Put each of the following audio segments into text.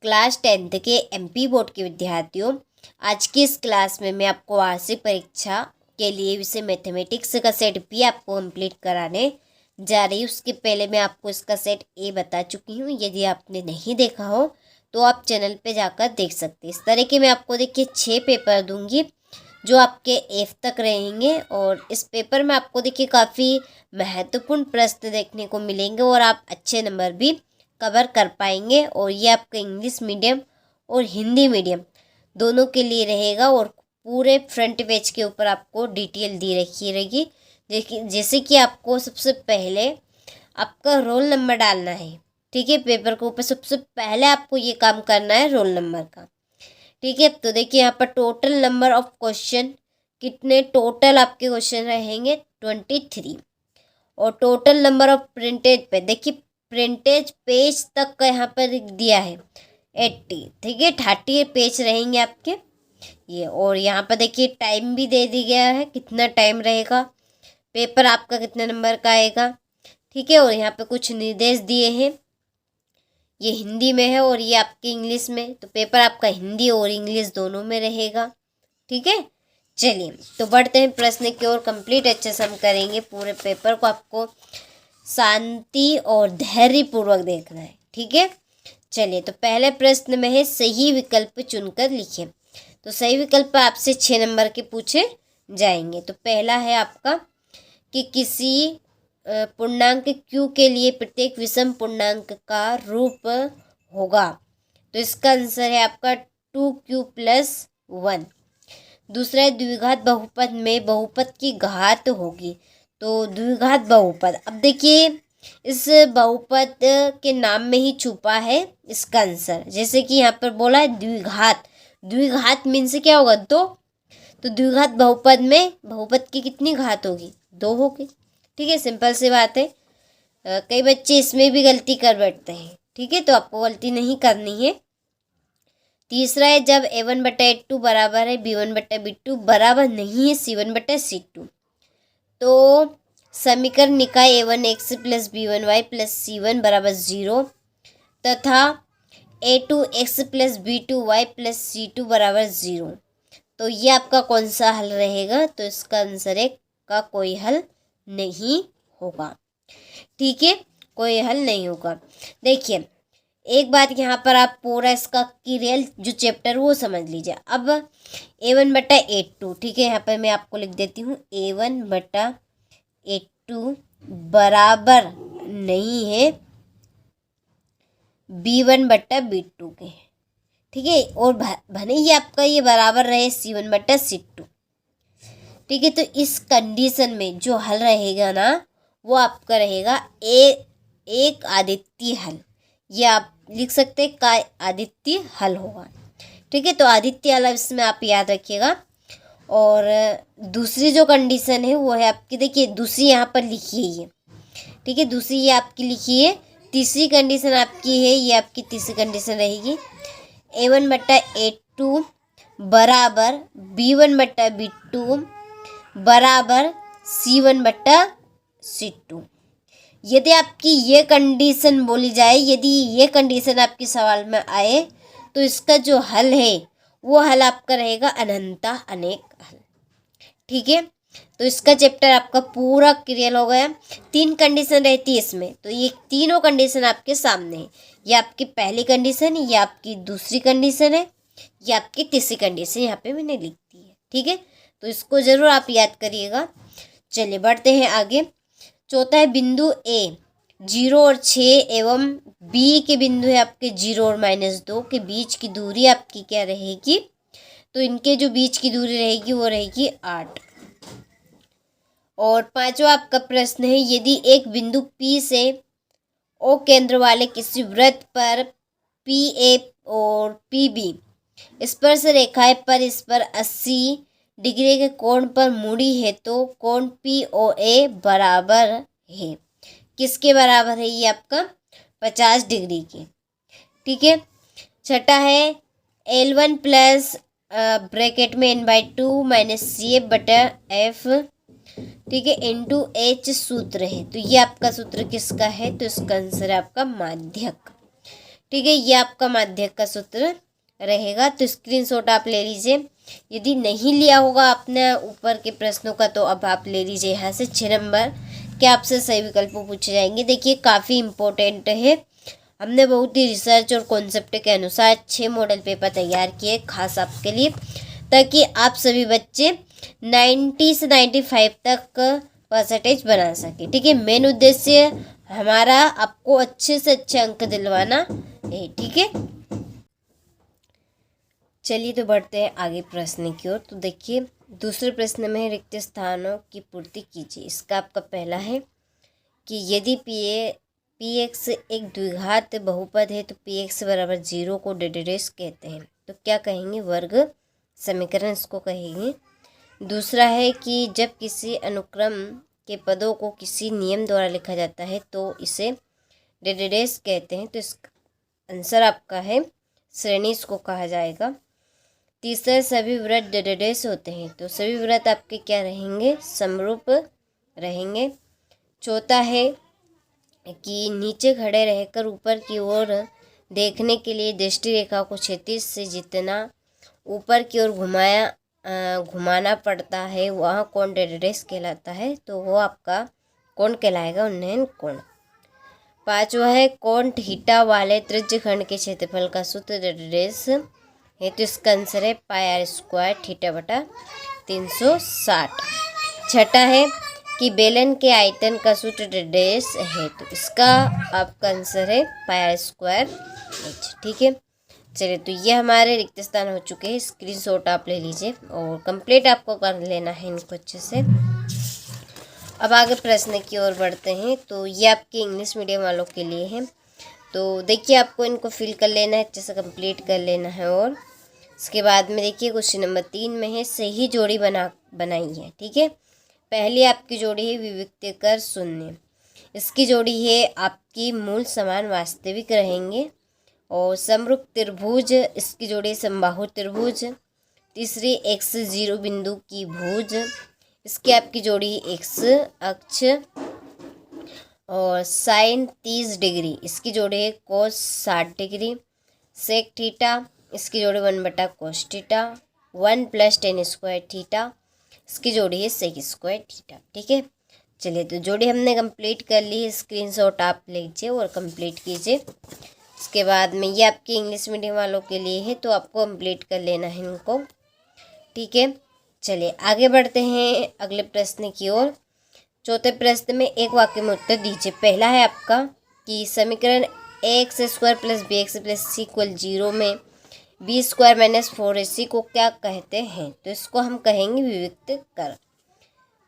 Class 10th के MP board के विद्यार्थियों, आज की इस क्लास में मैं आपको वार्षिक परीक्षा के लिए विषय मैथमेटिक्स का सेट भी आपको कंप्लीट कराने जा रही हूँ। उसके पहले मैं आपको इसका सेट ए बता चुकी हूँ। यदि आपने नहीं देखा हो तो आप चैनल पे जाकर देख सकते हैं। इस तरह के मैं आपको देखिए 6 पेपर दूंगी जो आपके एफ तक रहेंगे, और इस पेपर में आपको देखिए काफ़ी महत्वपूर्ण प्रश्न देखने को मिलेंगे और आप अच्छे नंबर भी कवर कर पाएंगे। और ये आपका इंग्लिश मीडियम और हिंदी मीडियम दोनों के लिए रहेगा, और पूरे फ्रंट पेज के ऊपर आपको डिटेल दी रखी रहेगी। जैसे कि आपको सबसे पहले आपका रोल नंबर डालना है, ठीक है। पेपर के ऊपर सबसे पहले आपको ये काम करना है रोल नंबर का, ठीक है। तो देखिए यहाँ पर टोटल नंबर ऑफ क्वेश्चन कितने टोटल आपके क्वेश्चन रहेंगे 23, और टोटल नंबर ऑफ प्रिंटेज पे देखिए प्रिंटेज पेज तक का यहाँ पर दिया है 80, ठीक है। 30 पेज रहेंगे आपके ये, और यहाँ पर देखिए टाइम भी दे दिया गया है, कितना टाइम रहेगा, पेपर आपका कितने नंबर का आएगा, ठीक है। और यहाँ पे कुछ निर्देश दिए हैं, ये हिंदी में है और ये आपके इंग्लिश में, तो पेपर आपका हिंदी और इंग्लिश दोनों में रहेगा, ठीक है। चलिए तो बढ़ते हैं प्रश्न की ओर। कंप्लीट अच्छे से हम करेंगे। पूरे पेपर को आपको शांति और धैर्य पूर्वक देखना है, ठीक है। चलिए तो पहले प्रश्न में है सही विकल्प चुनकर लिखें। तो सही विकल्प आपसे 6 नंबर के पूछे जाएंगे। तो पहला है आपका कि किसी पूर्णांक q के लिए प्रत्येक विषम पूर्णांक का रूप होगा। तो इसका आंसर है आपका 2q + 1। दूसरा है द्विघात बहुपद में बहुपद की घात होगी। तो द्विघात बहुपद, अब देखिए इस बहुपद के नाम में ही छुपा है इसका आंसर। जैसे कि यहाँ पर बोला है द्विघात, द्विघात मीन से क्या होगा 2। तो द्विघात बहुपद में बहुपद की कितनी घात होगी 2 होगी, ठीक है। सिंपल सी बात है। कई बच्चे इसमें भी गलती कर बैठते हैं, ठीक है, तो आपको गलती नहीं करनी है। तीसरा है जब a1/a2 बराबर है b1/b2 बराबर नहीं है c1/c2, तो समीकरण निकाय a1x + b1y + c1 बराबर 0 तथा a2x + b2y + c2 बराबर 0। तो ये आपका कौन सा हल रहेगा? तो इसका आंसर है का कोई हल नहीं होगा, ठीक है, कोई हल नहीं होगा। देखिए एक बात यहाँ पर आप पूरा इसका क्रियल जो चैप्टर वो समझ लीजिए। अब a1/a2, ठीक है, यहाँ पर मैं आपको लिख देती हूँ a1/a2 बराबर नहीं है b1/b2 के, ठीक है। और भले ही आपका ये बराबर रहे c1/c2, ठीक है। तो इस कंडीशन में जो हल रहेगा ना वो आपका रहेगा एक आदित्य हल। ये आप लिख सकते हैं का आदित्य हल होगा, ठीक है। तो आदित्य हल इसमें आप याद रखिएगा। और दूसरी जो कंडीशन है वो है आपकी, देखिए दूसरी यहाँ पर लिखी है, ठीक है, दूसरी ये आपकी लिखी है। तीसरी कंडीशन आपकी है, ये आपकी तीसरी कंडीशन रहेगी a1/a2 बराबर b1/b2 बराबर c1/c2। यदि आपकी ये कंडीशन बोली जाए, यदि ये कंडीशन आपके सवाल में आए, तो इसका जो हल है वो हल आपका रहेगा अनंता अनेक हल, ठीक है। तो इसका चैप्टर आपका पूरा क्लियर हो गया। 3 कंडीशन रहती है इसमें, तो ये तीनों कंडीशन आपके सामने है। ये आपकी पहली कंडीशन है, ये आपकी दूसरी कंडीशन है, ये आपकी तीसरी कंडीशन यहाँ पे मैंने लिख दी है, ठीक है। तो इसको जरूर आप याद करिएगा। चलिए बढ़ते हैं आगे। चौथा है बिंदु ए 0 और 6 एवं बी के बिंदु है आपके 0 और -2 के बीच की दूरी आपकी क्या रहेगी? तो इनके जो बीच की दूरी रहेगी वो रहेगी 8। और पांचवा आपका प्रश्न है यदि एक बिंदु P से O केंद्र वाले किसी वृत्त पर PA और PB स्पर्श रेखाएं पर इस पर 80 डिग्री के कोण पर मुड़ी है, तो कोण POA बराबर है किसके बराबर है? ये आपका 50 डिग्री के, ठीक है। छठा है L1 प्लस ब्रैकेट में n/2 -CF/F, ठीक है, × H सूत्र है। तो ये आपका सूत्र किसका है? तो इसका आंसर है आपका माध्यक, ठीक है, ये आपका माध्यक का सूत्र रहेगा। तो स्क्रीनशॉट आप ले लीजिए। यदि नहीं लिया होगा आपने ऊपर के प्रश्नों का तो अब आप ले लीजिए यहाँ से 6 नंबर के आपसे सही विकल्प पूछे जाएंगे। देखिए काफ़ी इम्पोर्टेंट है। हमने बहुत ही रिसर्च और कॉन्सेप्ट के अनुसार 6 मॉडल पेपर तैयार किए खास आपके लिए, ताकि आप सभी बच्चे 90 से 95 तक परसेंटेज बना सके। ठीक है, मेन उद्देश्य हमारा आपको अच्छे से अच्छे अंक दिलवाना है। ठीक है, चलिए तो बढ़ते हैं आगे प्रश्न की ओर। तो देखिए दूसरे प्रश्न में रिक्त स्थानों की पूर्ति कीजिए। इसका आपका पहला है कि यदि पी एक्स एक द्विघात बहुपद है तो पी एक्स बराबर 0 को डेडेस कहते हैं। तो क्या कहेंगे? वर्ग समीकरण इसको कहेंगे। दूसरा है कि जब किसी अनुक्रम के पदों को किसी नियम द्वारा लिखा जाता है तो इसे डेडेस कहते हैं। तो इसका आंसर आपका है श्रेणी इसको कहा जाएगा। तीसरा, सभी व्रत डेडेस होते हैं। तो सभी व्रत आपके क्या रहेंगे? समरूप रहेंगे। चौथा है कि नीचे खड़े रहकर ऊपर की ओर देखने के लिए दृष्टि रेखा को क्षैतिज से जितना ऊपर की ओर घुमाना पड़ता है वहाँ कोण डेडेस कहलाता है। तो वो आपका कोण कहलाएगा उन्नयन कोण। पांचवा है कोण थीटा वाले त्रिज्यखंड के क्षेत्रफल का सूत्र डेडेस है। तो इसका आंसर है पाई आर स्क्वायर थीटा बटा 360। छठा है कि बेलन के आयतन का सूत्र डेडेस है। तो इसका आपका आंसर है पाई आर स्क्वायर एच। ठीक है, चलिए तो ये हमारे रिक्त स्थान हो चुके हैं। स्क्रीनशॉट आप ले लीजिए और कंप्लीट आपको कर लेना है इनको अच्छे से। अब आगे प्रश्न की ओर बढ़ते हैं। तो ये आपके इंग्लिश मीडियम वालों के लिए है। तो देखिए आपको इनको फिल कर लेना है, अच्छे से कंप्लीट कर लेना है। और इसके बाद में देखिए क्वेश्चन नंबर 3 में है सही जोड़ी बनाई है। ठीक है, पहली आपकी जोड़ी है विविक्त कर शून्य। इसकी जोड़ी है आपकी मूल समान वास्तविक रहेंगे। और समरूप त्रिभुज, इसकी जोड़ी है समबाहु त्रिभुज। तीसरी x0 बिंदु की भुज, इसकी आपकी जोड़ी है x अक्ष। और साइन 30 डिग्री, इसकी जोड़ी है कोस 60 डिग्री। सेक थीटा, इसकी जोड़ी 1/cos theta. 1 + tan square theta, इसकी जोड़ी है सेक स्क्वायर थीटा। ठीक है, चलिए तो जोड़ी हमने कंप्लीट कर ली। स्क्रीनशॉट आप लीजिए और कंप्लीट कीजिए। इसके बाद में ये आपके इंग्लिश मीडियम वालों के लिए है, तो आपको कंप्लीट कर लेना है इनको। ठीक है, चलिए आगे बढ़ते हैं अगले प्रश्न की ओर। चौथे प्रश्न में एक वाक्य में उत्तर दीजिए। पहला है आपका कि समीकरण ax² + bx + c = 0 में b² - 4ac को क्या कहते हैं? तो इसको हम कहेंगे विविक्त कर।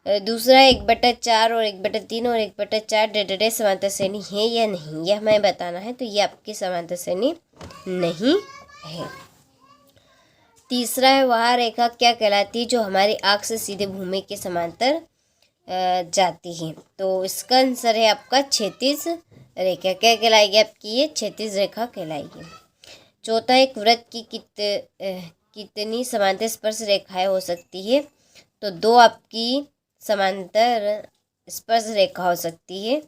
दूसरा 1/4 और 1/3 और 1/4 डेडेस समांतर श्रेणी है या नहीं, यह हमें बताना है। तो ये आपकी समांतर श्रेणी नहीं है। तीसरा है वह रेखा क्या कहलाती है जो हमारी आँख से सीधे भूमि के समांतर जाती है। तो इसका आंसर है आपका क्षैतिज रेखा। क्या कहलाएगी आपकी? ये क्षैतिज रेखा कहलाएगी। चौथा, एक वृत्त की कितनी समांतर स्पर्श रेखाएं हो सकती है? तो 2 आपकी समांतर स्पर्श रेखा हो सकती है।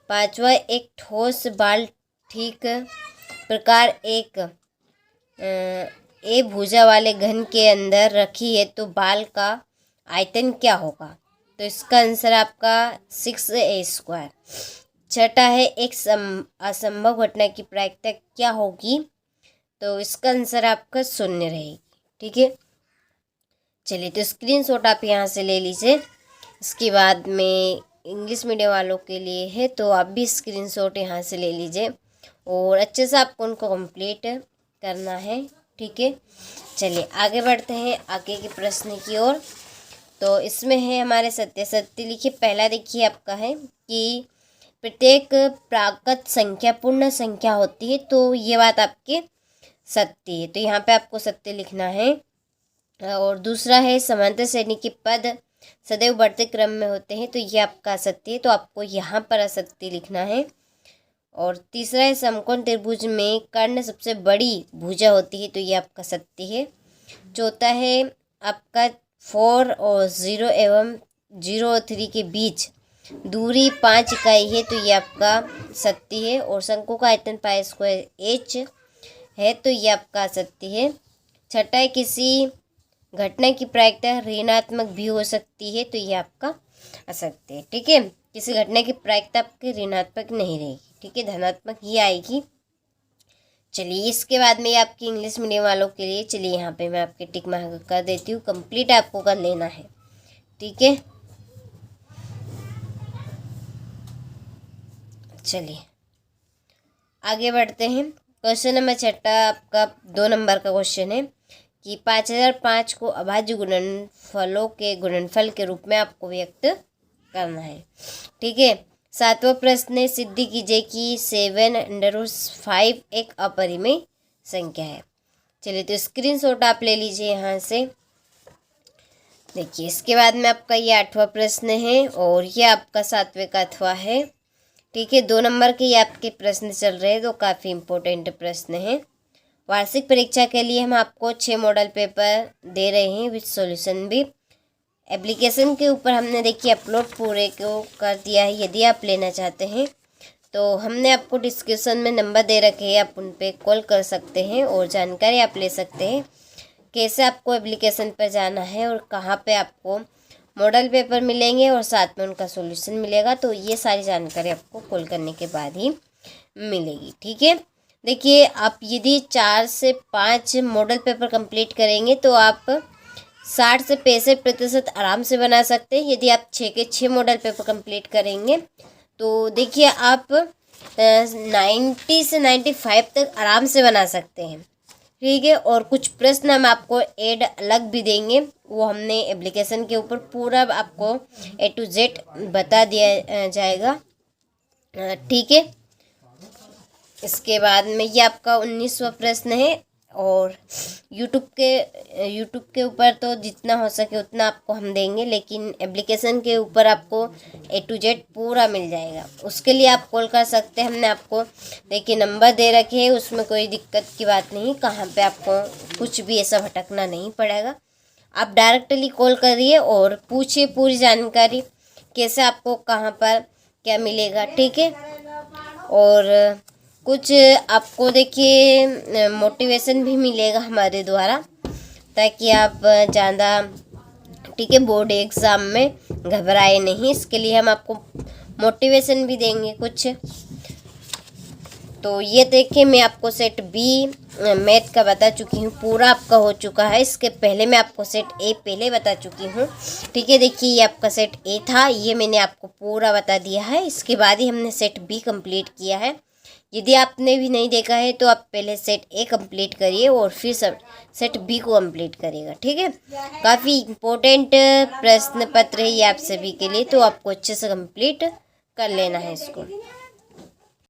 पांचवा, एक ठोस बाल ठीक प्रकार एक ए भुजा वाले घन के अंदर रखी है तो बाल का आयतन क्या होगा? तो इसका आंसर आपका 6a²। छठा है एक असंभव घटना की प्रायिकता क्या होगी? तो इसका आंसर आपका 0 रहेगी। ठीक है, चलिए तो स्क्रीनशॉट आप यहाँ से ले लीजिए। इसके बाद में इंग्लिश मीडियम वालों के लिए है, तो आप भी स्क्रीनशॉट यहाँ से ले लीजिए और अच्छे से आपको उनको कंप्लीट करना है। ठीक है, चलिए आगे बढ़ते हैं आगे के प्रश्न की ओर। तो इसमें है हमारे सत्य लिखिए। पहला देखिए आपका है कि प्रत्येक प्राकृत संख्या पूर्ण संख्या होती है। तो ये बात आपके सत्य है, तो यहाँ पे आपको सत्य लिखना है। और दूसरा है समांतर श्रेणी के पद सदैव बढ़ते क्रम में होते हैं। तो ये आपका असत्य है, तो आपको यहाँ पर असत्य लिखना है। और तीसरा है समकोण त्रिभुज में कर्ण सबसे बड़ी भुजा होती है। तो ये आपका सत्य है। चौथा है आपका 4 और 0 एवं 0 और 3 के बीच दूरी 5 इकाई है तो ये आपका सत्य है। और शंकु का आयतन पाई स्क्वायर h है तो ये आपका असत्य है। छठा है, किसी घटना की प्रायिकता ऋणात्मक भी हो सकती है तो ये आपका असत्य है। ठीक है, किसी घटना की प्रायिकता आपकी ऋणात्मक नहीं रहेगी, ठीक है, धनात्मक ही आएगी। चलिए, इसके बाद में आपकी इंग्लिश मीडियम वालों के लिए, चलिए यहाँ पे मैं आपके टिक मार्क कर देती हूँ, कंप्लीट आपको कर लेना है। ठीक है, चलिए आगे बढ़ते हैं। क्वेश्चन नंबर 6 आपका 2 नंबर का क्वेश्चन है कि 5005 को अभाज्य गुणनफलों के गुणनफल के रूप में आपको व्यक्त करना है। ठीक है, 7वां प्रश्न है, सिद्धि कीजिए कि 7√5 एक अपरिमेय संख्या है। चलिए, तो स्क्रीनशॉट आप ले लीजिए यहाँ से। देखिए, इसके बाद में आपका ये 8वां प्रश्न है और ये आपका 7वें का अथवा है। ठीक है, 2 नंबर के ये आपके प्रश्न चल रहे हैं, तो काफ़ी इम्पोर्टेंट प्रश्न हैं। वार्षिक परीक्षा के लिए हम आपको 6 मॉडल पेपर दे रहे हैं विथ सॉल्यूशन भी। एप्लीकेशन के ऊपर हमने देखिए अपलोड पूरे को कर दिया है। यदि आप लेना चाहते हैं तो हमने आपको डिस्क्रिप्शन में नंबर दे रखे हैं, आप उन पर कॉल कर सकते हैं और जानकारी आप ले सकते हैं कैसे आपको एप्लीकेशन पर जाना है और कहाँ पे आपको मॉडल पेपर मिलेंगे और साथ में उनका सॉल्यूशन मिलेगा। तो ये सारी जानकारी आपको कॉल करने के बाद ही मिलेगी। ठीक है, देखिए, आप यदि 4 से 5 मॉडल पेपर कंप्लीट करेंगे तो आप 60 से 65% आराम से बना सकते हैं। यदि आप 6 के 6 मॉडल पेपर कंप्लीट करेंगे तो देखिए आप 90 से 95 तक आराम से बना सकते हैं। ठीक है, और कुछ प्रश्न हम आपको ऐड अलग भी देंगे, वो हमने एप्लीकेशन के ऊपर पूरा आपको A to Z बता दिया जाएगा। ठीक है, इसके बाद में ये आपका 19वां प्रश्न है और यूट्यूब के ऊपर तो जितना हो सके उतना आपको हम देंगे, लेकिन एप्लीकेशन के ऊपर आपको A to Z पूरा मिल जाएगा। उसके लिए आप कॉल कर सकते हैं, हमने आपको देखिए नंबर दे रखे हैं, उसमें कोई दिक्कत की बात नहीं, कहाँ पे आपको कुछ भी ऐसा भटकना नहीं पड़ेगा। आप डायरेक्टली कॉल करिए और पूछिए पूरी जानकारी कैसे आपको कहाँ पर क्या मिलेगा। ठीक है, और कुछ आपको देखिए मोटिवेशन भी मिलेगा हमारे द्वारा, ताकि आप ज़्यादा, ठीक है, बोर्ड एग्ज़ाम में घबराए नहीं। इसके लिए हम आपको मोटिवेशन भी देंगे कुछ। तो ये देखिए, मैं आपको सेट बी मैथ का बता चुकी हूँ, पूरा आपका हो चुका है। इसके पहले मैं आपको सेट ए पहले बता चुकी हूँ। ठीक है, देखिए ये आपका सेट ए था, ये मैंने आपको पूरा बता दिया है। इसके बाद ही हमने सेट बी कंप्लीट किया है। यदि आपने भी नहीं देखा है तो आप पहले सेट ए कंप्लीट करिए और फिर सेट बी को कंप्लीट करिएगा। ठीक है, काफ़ी इम्पोर्टेंट प्रश्न पत्र है ये आप सभी के लिए, तो आपको अच्छे से कंप्लीट कर लेना है इसको।